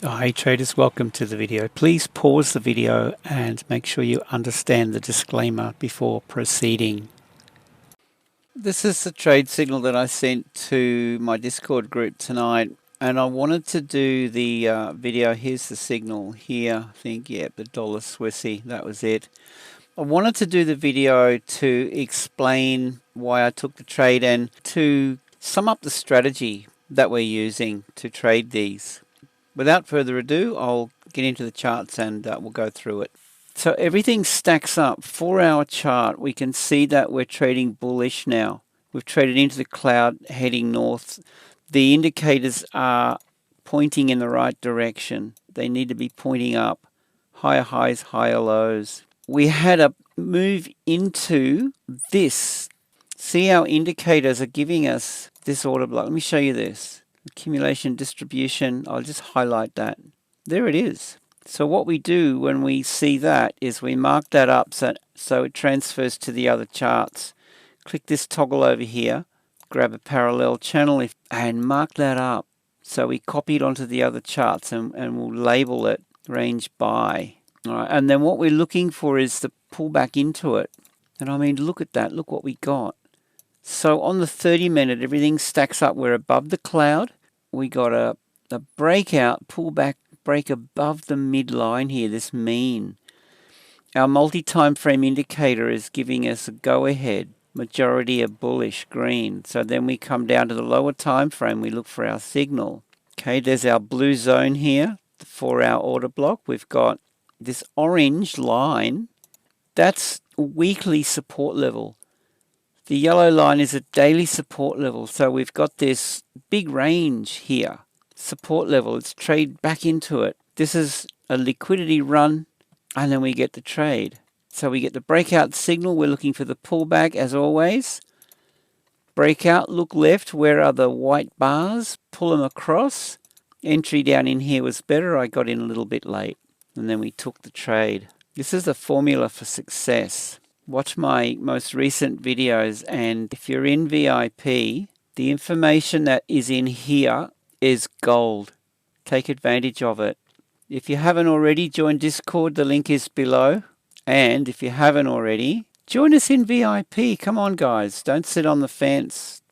Hi traders, welcome to the video. Please pause the video and make sure you understand the disclaimer before proceeding. This is the trade signal that I sent to my Discord group tonight, and I wanted to do the video. Here's the signal here. I think, yeah, the dollar Swissy, that was it. I wanted to do the video to explain why I took the trade and to sum up the strategy that we're using to trade these. Without further ado, I'll get into the charts and we'll go through it. So everything stacks up. 4-hour chart, we can see that we're trading bullish now. We've traded into the cloud heading north. The indicators are pointing in the right direction. They need to be pointing up. Higher highs, higher lows. We had a move into this. See, our indicators are giving us this order block. Let me show you this. Accumulation, distribution, I'll just highlight that. There it is. So what we do when we see that is we mark that up so it transfers to the other charts. Click this toggle over here, grab a parallel channel and mark that up. So we copy it onto the other charts and we'll label it range buy. All right, and then what we're looking for is the pullback into it. And I mean, look at that, look what we got. So on the 30-minute, everything stacks up. We're above the cloud. We got a breakout, pullback, break above the midline here, this mean. Our multi-time frame indicator is giving us a go-ahead. Majority are bullish, green. So then we come down to the lower time frame. We look for our signal. Okay, there's our blue zone here, the 4-hour order block. We've got this orange line. That's a weekly support level. The yellow line is a daily support level. So we've got this big range here. Support level. Let's trade back into it. This is a liquidity run, and then we get the trade. So we get the breakout signal. We're looking for the pullback as always. Breakout, look left. Where are the white bars? Pull them across. Entry down in here was better. I got in a little bit late, and then we took the trade. This is the formula for success. Watch my most recent videos, and if you're in VIP, the information that is in here is gold. Take advantage of it. If you haven't already joined Discord, the link is below. And if you haven't already, join us in VIP. Come on, guys. Don't sit on the fence.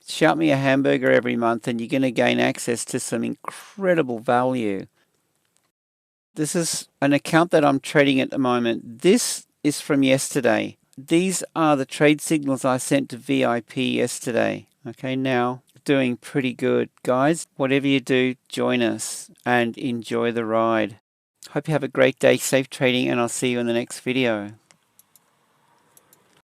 Shout me a hamburger every month and you're going to gain access to some incredible value. This is an account that I'm trading at the moment. This is from yesterday. These are the trade signals I sent to VIP yesterday. Okay, now doing pretty good. Guys, whatever you do, join us and enjoy the ride. Hope you have a great day, safe trading, and I'll see you in the next video.